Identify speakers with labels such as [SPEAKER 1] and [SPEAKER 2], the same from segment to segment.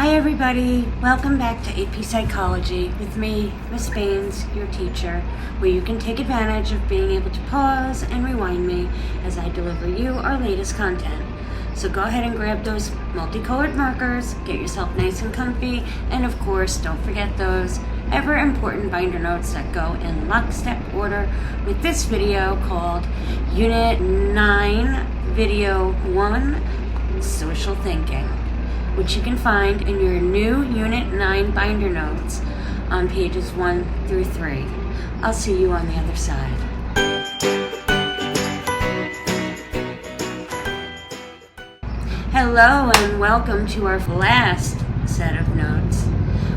[SPEAKER 1] Hi everybody, welcome back to AP Psychology with me, Miss Baines, your teacher, where you can take advantage of being able to pause and rewind me as I deliver you our latest content. So go ahead and grab those multicolored markers, get yourself nice and comfy, and of course don't forget those ever important binder notes that go in lockstep order with this video called Unit 9, Video 1, Social Thinking, which you can find in your new Unit 9 binder notes on pages 1 through 3. I'll see you on the other side. Hello and welcome to our last set of notes,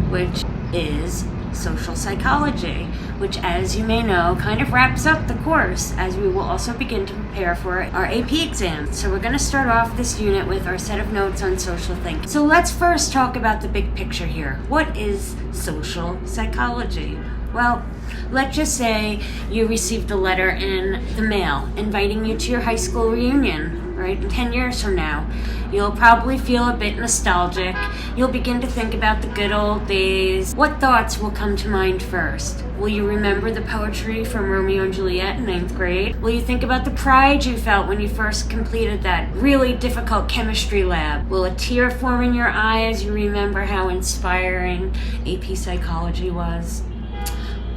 [SPEAKER 1] which is social psychology, which, as you may know, kind of wraps up the course as we will also begin to prepare for our AP exam. So we're going to start off this unit with our set of notes on social thinking. So let's first talk about the big picture here. What is social psychology? Well, let's just say you received a letter in the mail inviting you to your high school reunion, right? 10 years from now. You'll probably feel a bit nostalgic. You'll begin to think about the good old days. What thoughts will come to mind first? Will you remember the poetry from Romeo and Juliet in 9th grade? Will you think about the pride you felt when you first completed that really difficult chemistry lab? Will a tear form in your eye as you remember how inspiring AP Psychology was?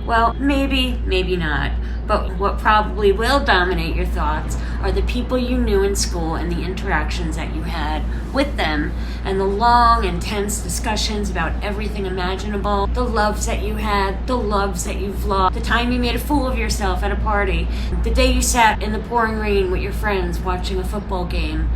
[SPEAKER 1] Well, maybe, maybe not. But what probably will dominate your thoughts are the people you knew in school and the interactions that you had with them, and the long, intense discussions about everything imaginable, the loves that you had, the loves that you've lost, the time you made a fool of yourself at a party, the day you sat in the pouring rain with your friends watching a football game.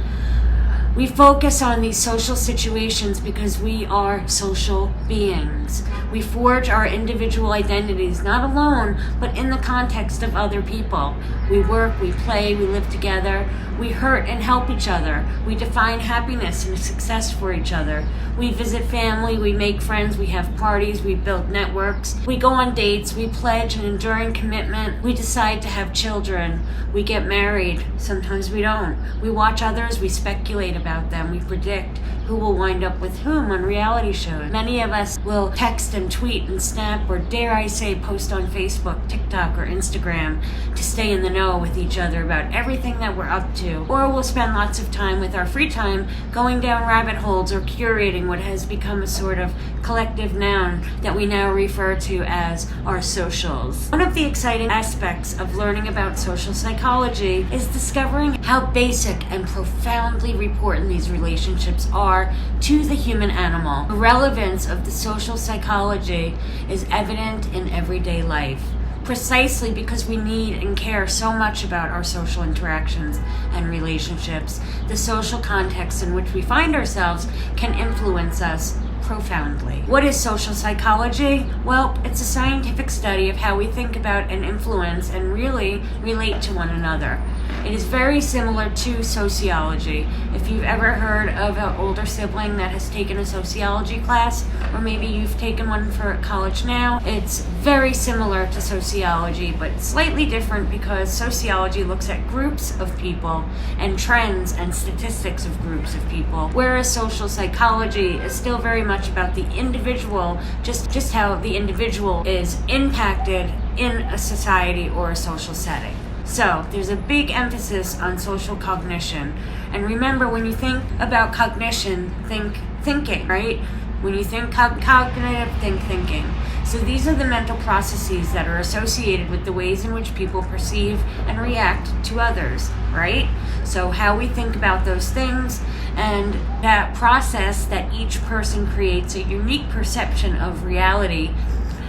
[SPEAKER 1] We focus on these social situations because we are social beings. We forge our individual identities, not alone, but in the context of other people. We work, we play, we live together. We hurt and help each other. We define happiness and success for each other. We visit family, we make friends, we have parties, we build networks. We go on dates, we pledge an enduring commitment. We decide to have children. We get married. Sometimes we don't. We watch others, we speculate about them, we predict who will wind up with whom on reality shows. Many of us will text and tweet and snap, or dare I say post on Facebook, TikTok, or Instagram to stay in the know with each other about everything that we're up to. Or we'll spend lots of time with our free time going down rabbit holes or curating what has become a sort of collective noun that we now refer to as our socials. One of the exciting aspects of learning about social psychology is discovering how basic and profoundly important these relationships are to the human animal. The relevance of the social psychology is evident in everyday life, precisely because we need and care so much about our social interactions and relationships. The social context in which we find ourselves can influence us profoundly. What is social psychology? Well, it's a scientific study of how we think about and influence and really relate to one another. It is very similar to sociology. If you've ever heard of an older sibling that has taken a sociology class, or maybe you've taken one for college now, it's very similar to sociology, but slightly different because sociology looks at groups of people and trends and statistics of groups of people, whereas social psychology is still very much about the individual, just how the individual is impacted in a society or a social setting. So there's a big emphasis on social cognition. And remember, when you think about cognition, think thinking, right? When you think cognitive, think thinking. So these are the mental processes that are associated with the ways in which people perceive and react to others, right? So how we think about those things, and that process that each person creates a unique perception of reality.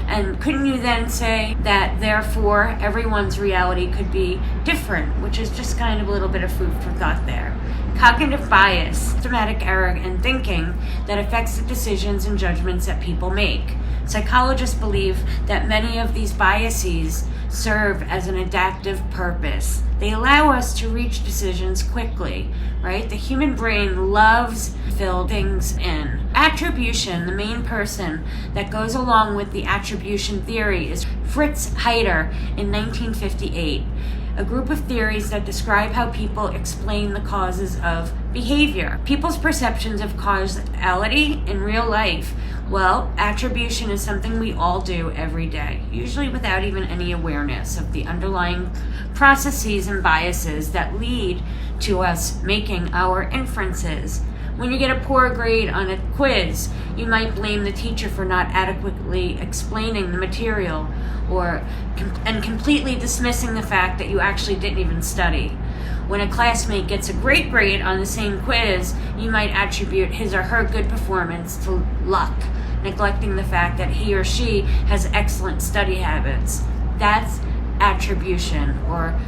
[SPEAKER 1] And couldn't you then say that therefore everyone's reality could be different, which is just kind of a little bit of food for thought there. Cognitive bias, systematic error in thinking that affects the decisions and judgments that people make. Psychologists believe that many of these biases serve as an adaptive purpose. They allow us to reach decisions quickly, right? The human brain loves to fill things in. Attribution, the main person that goes along with the attribution theory, is Fritz Heider in 1958. a group of theories that describe how people explain the causes of behavior. People's perceptions of causality in real life. Well, attribution is something we all do every day, usually without even any awareness of the underlying processes and biases that lead to us making our inferences. When you get a poor grade on a quiz, you might blame the teacher for not adequately explaining the material and completely dismissing the fact that you actually didn't even study. When a classmate gets a great grade on the same quiz, you might attribute his or her good performance to luck, neglecting the fact that he or she has excellent study habits. That's attribution, or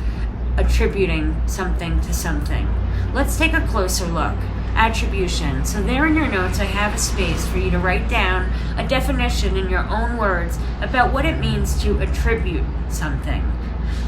[SPEAKER 1] attributing something to something. Let's take a closer look. Attribution. So there in your notes, I have a space for you to write down a definition in your own words about what it means to attribute something.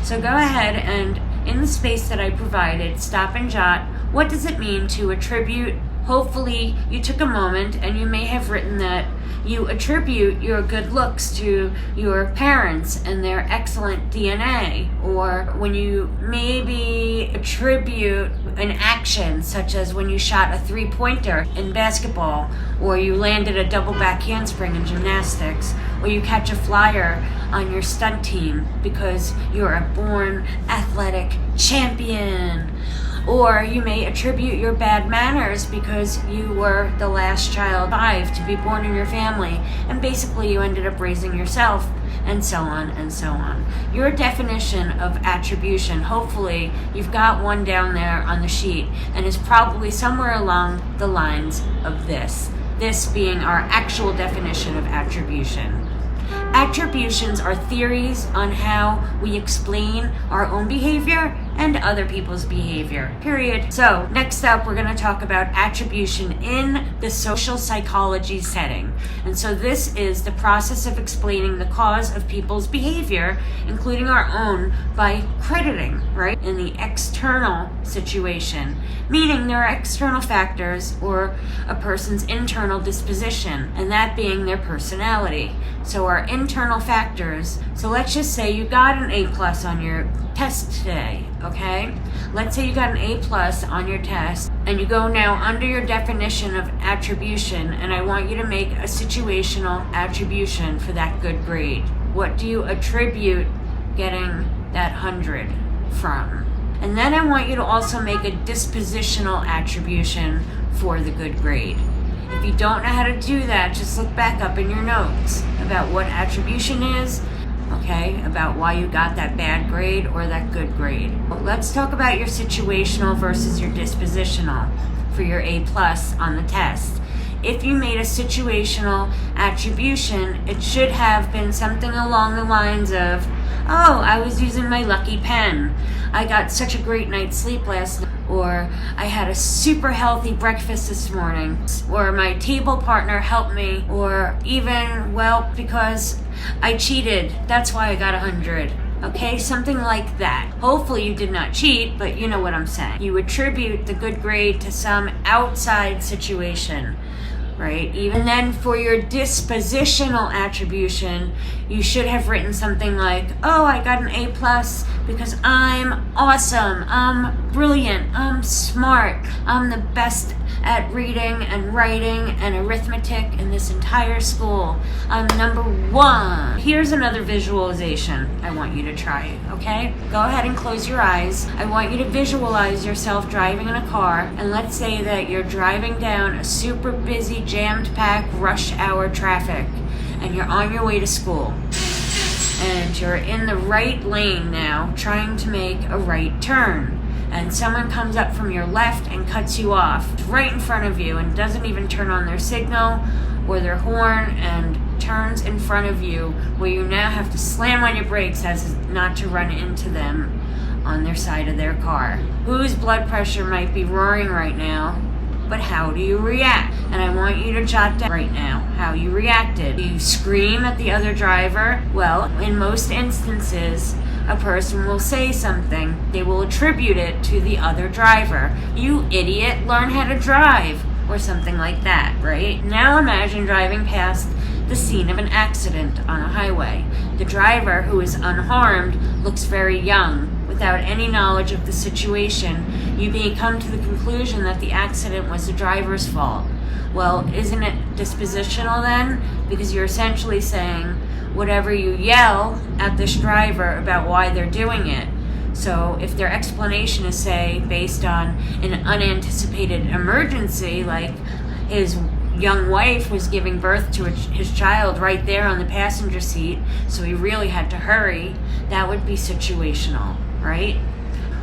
[SPEAKER 1] So go ahead and in the space that I provided, stop and jot, what does it mean to attribute? Hopefully you took a moment and you may have written that you attribute your good looks to your parents and their excellent DNA, or when you maybe attribute an action such as when you shot a three-pointer in basketball, or you landed a double back handspring in gymnastics, or you catch a flyer on your stunt team because you're a born athletic champion. Or you may attribute your bad manners because you were the last child alive to be born in your family, and basically you ended up raising yourself, and so on and so on. Your definition of attribution, hopefully you've got one down there on the sheet, and is probably somewhere along the lines of this being our actual definition of attribution. Attributions are theories on how we explain our own behavior and other people's behavior, period. So next up, we're going to talk about attribution in the social psychology setting. And so this is the process of explaining the cause of people's behavior, including our own, by crediting, right, in the external situation, meaning there are external factors or a person's internal disposition, and that being their personality. So our internal factors, so let's just say you got an A+ on your test today, okay? Let's say you got an A+ on your test, and you go now under your definition of attribution, and I want you to make a situational attribution for that good grade. What do you attribute getting that 100 from? And then I want you to also make a dispositional attribution for the good grade. If you don't know how to do that, just look back up in your notes about what attribution is, okay, about why you got that bad grade or that good grade. Let's talk about your situational versus your dispositional for your A+ on the test. If you made a situational attribution, it should have been something along the lines of, oh, I was using my lucky pen. I got such a great night's sleep last night. Or I had a super healthy breakfast this morning. Or my table partner helped me. Or even, well, because I cheated, that's why I got 100. Okay, something like that. Hopefully you did not cheat, but you know what I'm saying. You attribute the good grade to some outside situation, right? Even then, for your dispositional attribution, you should have written something like, oh, I got an A+ because I'm awesome, I'm brilliant, I'm smart, I'm the best at reading and writing and arithmetic in this entire school. I'm number 1. Here's another visualization I want you to try, okay? Go ahead and close your eyes. I want you to visualize yourself driving in a car, and let's say that you're driving down a super busy, jammed-packed rush hour traffic, and you're on your way to school. And you're in the right lane now, trying to make a right turn. And someone comes up from your left and cuts you off right in front of you and doesn't even turn on their signal or their horn and turns in front of you, where you now have to slam on your brakes as not to run into them on their side of their car. Whose blood pressure might be roaring right now, but how do you react? And I want you to jot down right now how you reacted. Do you scream at the other driver? Well, in most instances, a person will say something. They will attribute it to the other driver. You idiot, learn how to drive, or something like that, right? Now imagine driving past the scene of an accident on a highway. The driver, who is unharmed, looks very young, with without any knowledge of the situation, you may come to the conclusion that the accident was the driver's fault. Well, isn't it dispositional then? Because you're essentially saying whatever you yell at this driver about why they're doing it. So if their explanation is, say, based on an unanticipated emergency, like his young wife was giving birth to his child right there on the passenger seat, so he really had to hurry, that would be situational, right?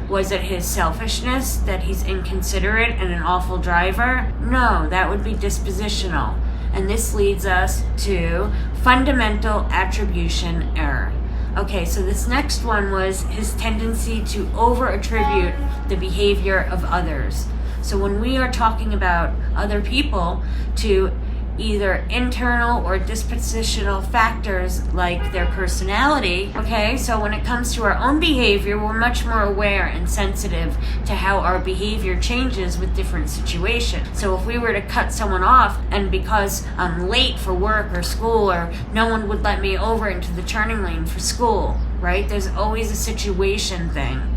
[SPEAKER 1] Was it his selfishness that he's inconsiderate and an awful driver? No, that would be dispositional. And this leads us to fundamental attribution error. Okay, so this next one was his tendency to over-attribute the behavior of others. So when we are talking about other people, to either internal or dispositional factors like their personality, okay? So when it comes to our own behavior, we're much more aware and sensitive to how our behavior changes with different situations. So if we were to cut someone off and because I'm late for work or school, or no one would let me over into the turning lane for school, right? There's always a situation thing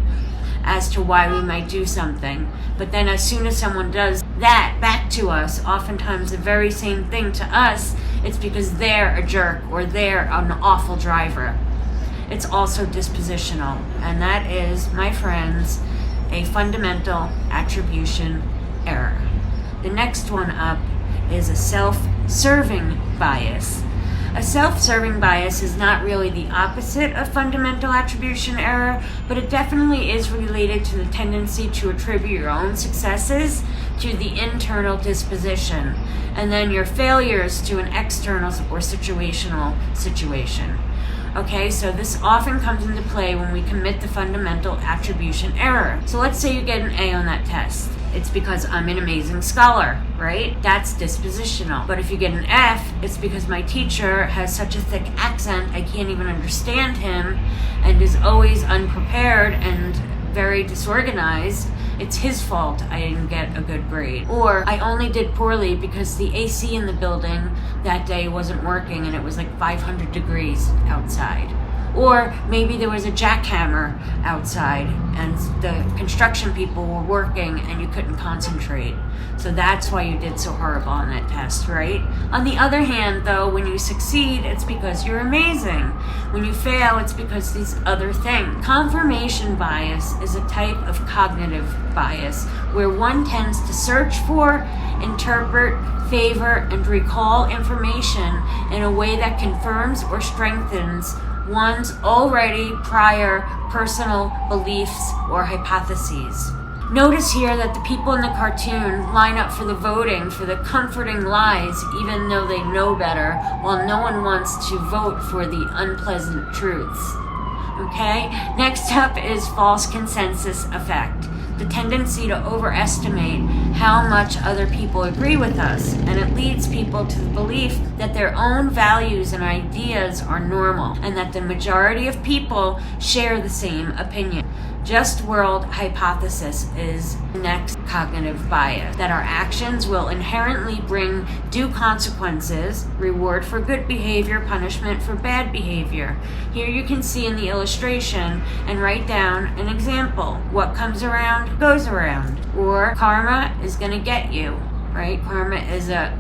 [SPEAKER 1] as to why we might do something. But then as soon as someone does that back to us, oftentimes the very same thing to us, it's because they're a jerk or they're an awful driver. It's also dispositional. And that is, my friends, a fundamental attribution error. The next one up is a self-serving bias. A self-serving bias is not really the opposite of fundamental attribution error, but it definitely is related to the tendency to attribute your own successes to the internal disposition, and then your failures to an external or situational situation. Okay, so this often comes into play when we commit the fundamental attribution error. So let's say you get an A on that test. It's because I'm an amazing scholar, right? That's dispositional. But if you get an F, it's because my teacher has such a thick accent, I can't even understand him, and is always unprepared and very disorganized. It's his fault I didn't get a good grade. Or I only did poorly because the AC in the building that day wasn't working and it was like 500 degrees outside. Or maybe there was a jackhammer outside and the construction people were working and you couldn't concentrate. So that's why you did so horrible on that test, right? On the other hand, though, when you succeed, it's because you're amazing. When you fail, it's because these other things. Confirmation bias is a type of cognitive bias where one tends to search for, interpret, favor, and recall information in a way that confirms or strengthens one's already prior personal beliefs or hypotheses. Notice here that the people in the cartoon line up for the voting for the comforting lies even though they know better, while no one wants to vote for the unpleasant truths. Okay? Next up is false consensus effect. The tendency to overestimate how much other people agree with us, and it leads people to the belief that their own values and ideas are normal, and that the majority of people share the same opinion. Just world hypothesis is the next cognitive bias, that our actions will inherently bring due consequences, reward for good behavior, punishment for bad behavior. Here you can see in the illustration and write down an example. What comes around goes around. Or karma is going to get you, right? Karma is a...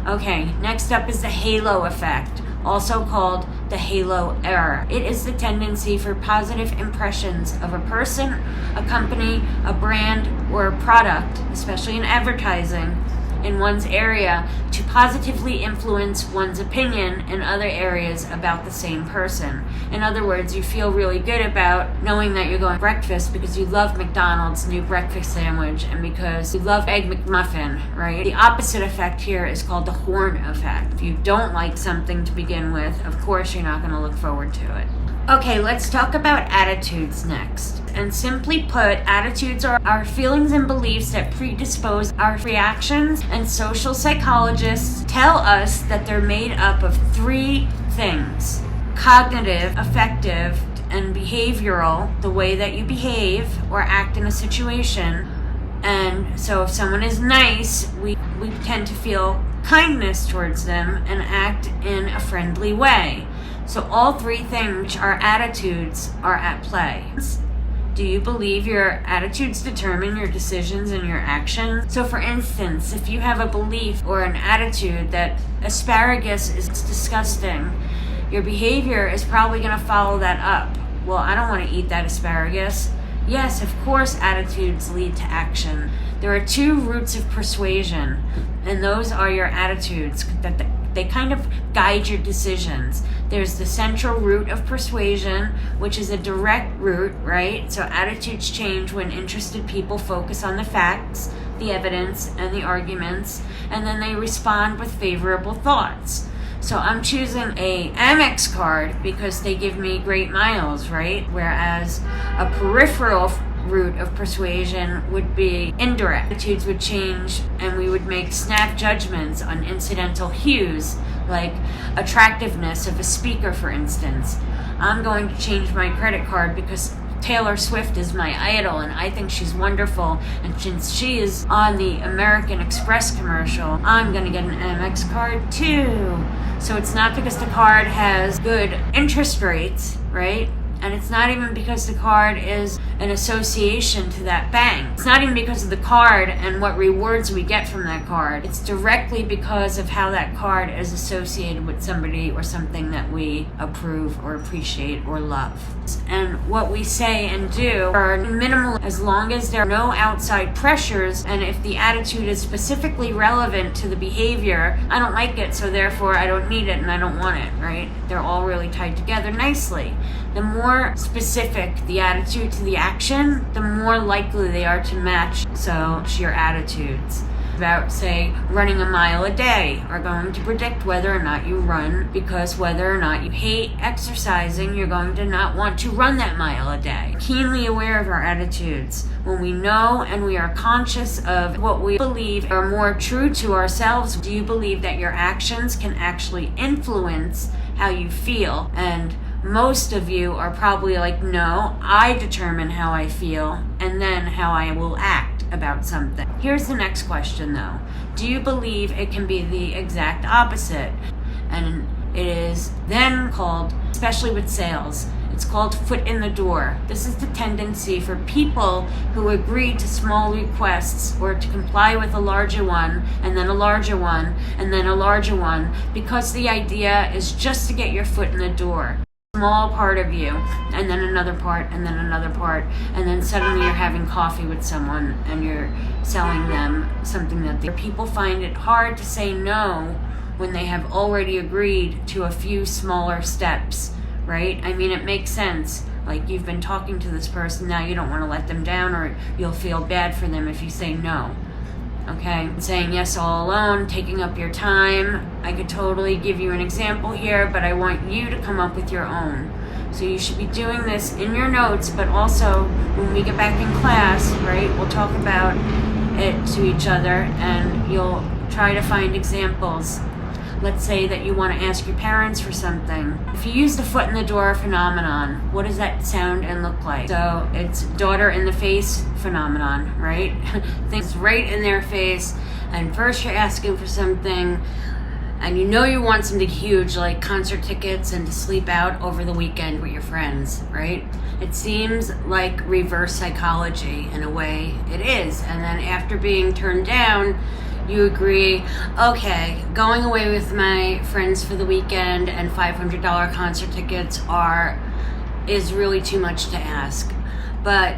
[SPEAKER 1] Okay, next up is the halo effect, also called the halo error. It is the tendency for positive impressions of a person, a company, a brand, or a product, especially in advertising, in one's area, to positively influence one's opinion in other areas about the same person. In other words, you feel really good about knowing that you're going to breakfast because you love McDonald's new breakfast sandwich and because you love Egg McMuffin, right? The opposite effect here is called the horn effect. If you don't like something to begin with, of course you're not going to look forward to it. Okay, let's talk about attitudes next. And simply put, attitudes are our feelings and beliefs that predispose our reactions, and social psychologists tell us that they're made up of three things: cognitive, affective, and behavioral, the way that you behave or act in a situation. And so if someone is nice, we tend to feel kindness towards them and act in a friendly way. So all three things, which are attitudes, are at play. Do you believe your attitudes determine your decisions and your actions? So for instance, if you have a belief or an attitude that asparagus is disgusting, your behavior is probably going to follow that up. Well, I don't want to eat that asparagus. Yes, of course, attitudes lead to action. There are two roots of persuasion, and those are your attitudes. That they kind of guide your decisions. There's the central root of persuasion, which is a direct route, right? So attitudes change when interested people focus on the facts, the evidence, and the arguments, and then they respond with favorable thoughts. So I'm choosing a Amex card because they give me great miles, right? Whereas a peripheral route of persuasion would be indirect. Attitudes would change and we would make snap judgments on incidental cues, like attractiveness of a speaker, for instance. I'm going to change my credit card because Taylor Swift is my idol and I think she's wonderful, and since she is on the American Express commercial, I'm going to get an Amex card too. So it's not because the card has good interest rates, right? And it's not even because the card is an association to that bank. It's not even because of the card and what rewards we get from that card. It's directly because of how that card is associated with somebody or something that we approve or appreciate or love. And what we say and do are minimal as long as there are no outside pressures, and if the attitude is specifically relevant to the behavior, I don't like it, so therefore I don't need it and I don't want it, right? They're all really tied together nicely. The more specific the attitude to the action, the more likely they are to match your attitudes. About, say, running a mile a day are going to predict whether or not you run, because whether or not you hate exercising, you're going to not want to run that mile a day. Keenly aware of our attitudes. When we know and we are conscious of what we believe are more true to ourselves, do you believe that your actions can actually influence how you feel? And most of you are probably like, no, I determine how I feel and then how I will act about something. Here's the next question though. Do you believe it can be the exact opposite? And it is then called, especially with sales, it's called foot in the door. This is the tendency for people who agree to small requests or to comply with a larger one, and then a larger one, and then a larger one, because the idea is just to get your foot in the door. Small part of you, and then another part, and then another part, and then suddenly you're having coffee with someone and you're selling them something that people find it hard to say no when they have already agreed to a few smaller steps, right? I mean, it makes sense. Like, you've been talking to this person, now you don't want to let them down, or you'll feel bad for them if you say no. Okay, saying yes all alone, taking up your time. I could totally give you an example here, but I want you to come up with your own. So you should be doing this in your notes, but also when we get back in class, right, we'll talk about it to each other and you'll try to find examples. Let's say that you want to ask your parents for something. If you use the foot in the door phenomenon, what does that sound and look like? So it's daughter in the face phenomenon, right? Things right in their face, and first you're asking for something and you know you want something huge like concert tickets and to sleep out over the weekend with your friends, right? It seems like reverse psychology. In a way it is. And then after being turned down, you agree, okay, going away with my friends for the weekend and $500 concert tickets is really too much to ask. But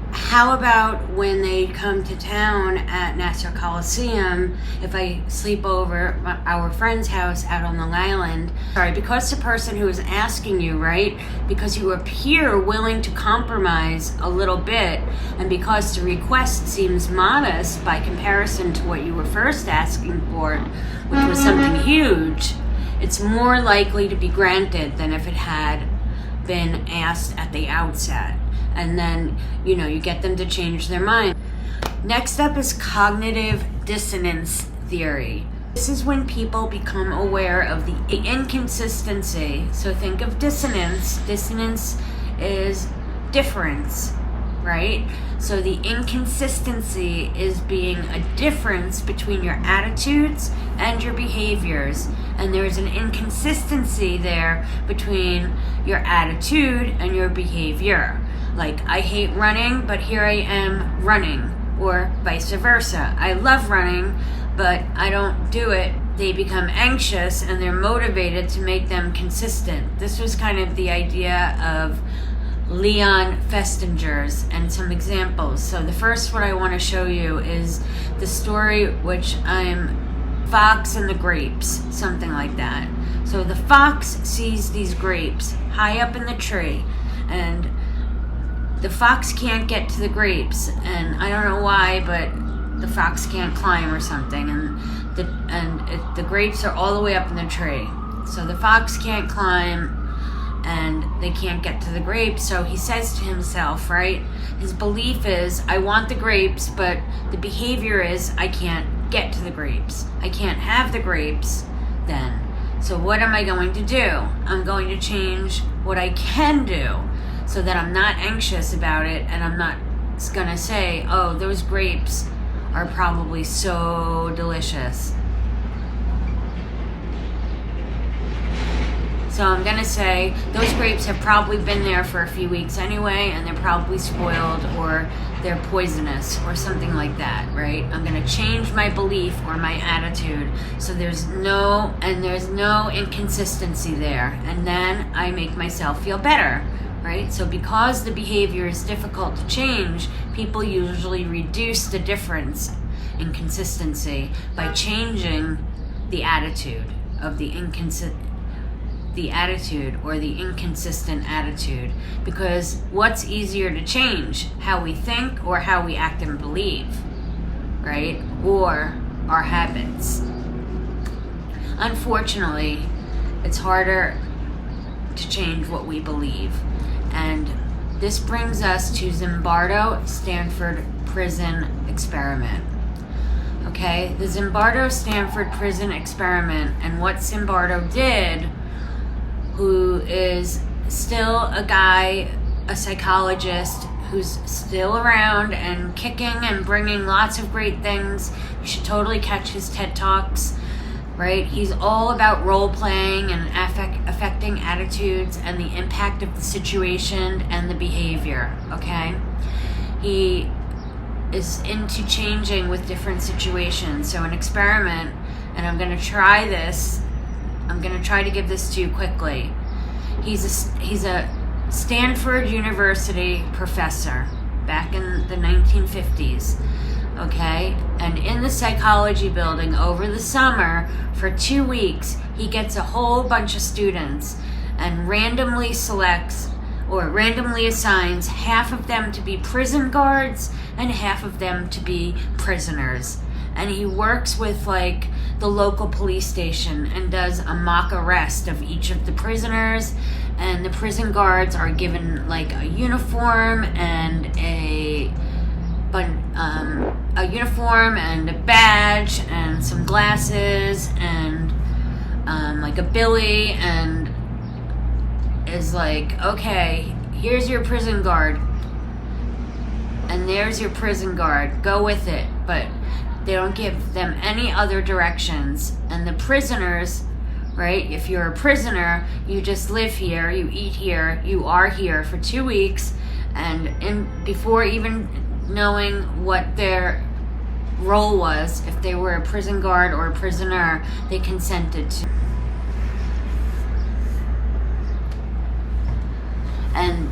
[SPEAKER 1] how about when they come to town at Nassau Coliseum, if I sleep over at our friend's house out on Long Island? Because the person who is asking you, right, because you appear willing to compromise a little bit, and because the request seems modest by comparison to what you were first asking for, which was something huge, it's more likely to be granted than if it had been asked at the outset. And then, you get them to change their mind. Next up is cognitive dissonance theory. This is when people become aware of the inconsistency. So think of dissonance. Dissonance is difference, right? So the inconsistency is being a difference between your attitudes and your behaviors. And there's an inconsistency there between your attitude and your behavior. Like, I hate running, but here I am running, or vice versa. I love running, but I don't do it. They become anxious and they're motivated to make them consistent. This was kind of the idea of Leon Festinger's and some examples. So the first one I want to show you is the story, which I'm Fox and the Grapes, something like that. So the fox sees these grapes high up in the tree, and the fox can't get to the grapes, and I don't know why, but the fox can't climb or something, and the grapes are all the way up in the tree. So the fox can't climb, and they can't get to the grapes. So he says to himself, right? His belief is, I want the grapes, but the behavior is, I can't get to the grapes. I can't have the grapes then. So what am I going to do? I'm going to change what I can do so that I'm not anxious about it, and I'm not going to say, oh, those grapes are probably so delicious. So I'm going to say, those grapes have probably been there for a few weeks anyway, and they're probably spoiled, or they're poisonous, or something like that, right? I'm going to change my belief or my attitude so there's no inconsistency there. And then I make myself feel better, right? So because the behavior is difficult to change, people usually reduce the difference in consistency by changing the attitude of the attitude or the inconsistent attitude. Because what's easier to change? How we think or how we act and believe, right? Or our habits. Unfortunately, it's harder to change what we believe. And this brings us to Zimbardo Stanford Prison Experiment. Okay, the Zimbardo Stanford Prison Experiment, and what Zimbardo did, who is still a guy, a psychologist, who's still around and kicking and bringing lots of great things. You should totally catch his TED Talks, right? He's all about role-playing and affecting attitudes and the impact of the situation and the behavior, okay? He is into changing with different situations. So an experiment, and I'm going to try this. I'm going to try to give this to you quickly. He's a Stanford University professor back in the 1950s, okay? And in the psychology building over the summer for 2 weeks, he gets a whole bunch of students and randomly selects or randomly assigns half of them to be prison guards and half of them to be prisoners. And he works with like the local police station and does a mock arrest of each of the prisoners, and the prison guards are given like a uniform and a uniform and a badge and some glasses and like a billy, and is like, okay, here's your prison guard and there's your prison guard, go with it. But they don't give them any other directions. And the prisoners, right, if you're a prisoner, you just live here, you eat here, you are here for 2 weeks, and before even knowing what their role was, if they were a prison guard or a prisoner, they consented to. And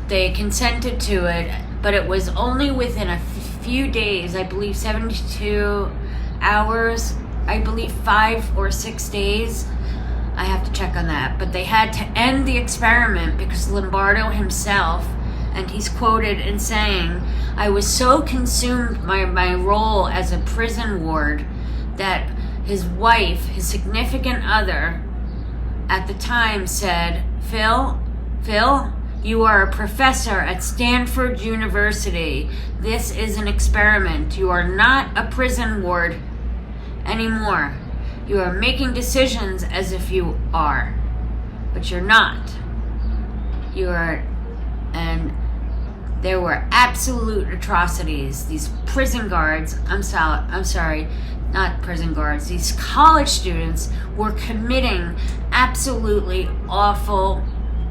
[SPEAKER 1] they consented to it, but it was only within a few days, I believe 72 hours, I believe 5 or 6 days. I have to check on that. But they had to end the experiment because Zimbardo himself, and he's quoted in saying, I was so consumed by my role as a prison ward that his wife, his significant other, at the time said, Phil, you are a professor at Stanford University. This is an experiment. You are not a prison ward anymore. You are making decisions as if you are, but you're not. You are, and there were absolute atrocities. These prison guards, I'm sorry, not prison guards, these college students were committing absolutely awful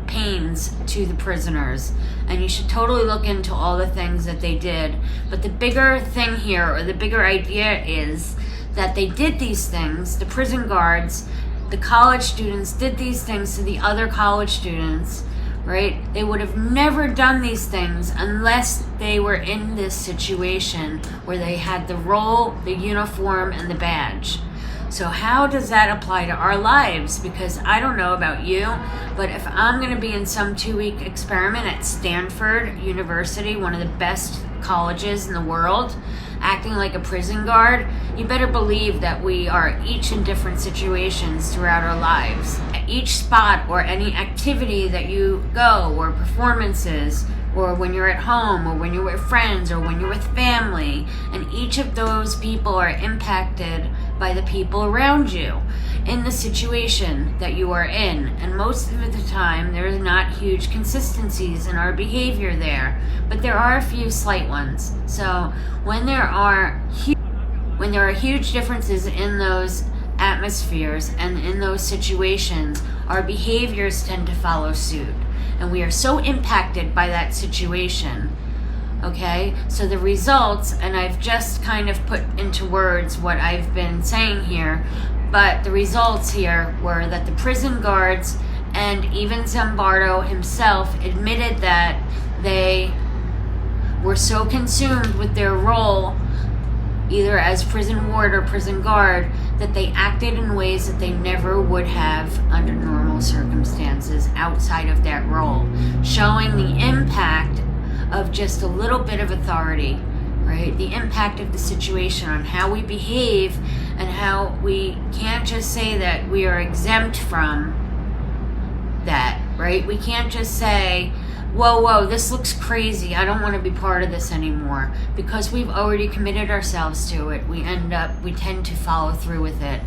[SPEAKER 1] pains to the prisoners, and you should totally look into all the things that they did. But the bigger thing here, or the bigger idea, is that they did these things, the prison guards, the college students did these things to the other college students, right? They would have never done these things unless they were in this situation where they had the role, the uniform, and the badge. So how does that apply to our lives? Because I don't know about you, but if I'm going to be in some 2-week experiment at Stanford University, one of the best colleges in the world, acting like a prison guard, you better believe that we are each in different situations throughout our lives. At each spot or any activity that you go, or performances, or when you're at home, or when you're with friends, or when you're with family, and each of those people are impacted by the people around you in the situation that you are in. And most of the time, there are not huge consistencies in our behavior there, but there are a few slight ones. So when there are huge differences in those atmospheres and in those situations, our behaviors tend to follow suit. And we are so impacted by that situation. Okay, so the results, and I've just kind of put into words what I've been saying here, but the results here were that the prison guards and even Zimbardo himself admitted that they were so consumed with their role, either as prison ward or prison guard, that they acted in ways that they never would have under normal circumstances outside of that role, showing the impact of just a little bit of authority, right? The impact of the situation on how we behave, and how we can't just say that we are exempt from that, right? We can't just say, whoa, this looks crazy, I don't want to be part of this anymore, because we've already committed ourselves to it. We tend to follow through with it,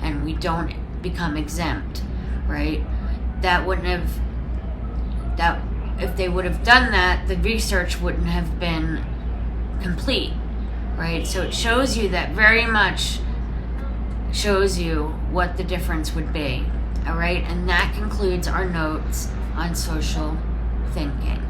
[SPEAKER 1] and we don't become exempt, right? If they would have done that, the research wouldn't have been complete, right? So it shows you that, very much shows you what the difference would be, all right? And that concludes our notes on social thinking.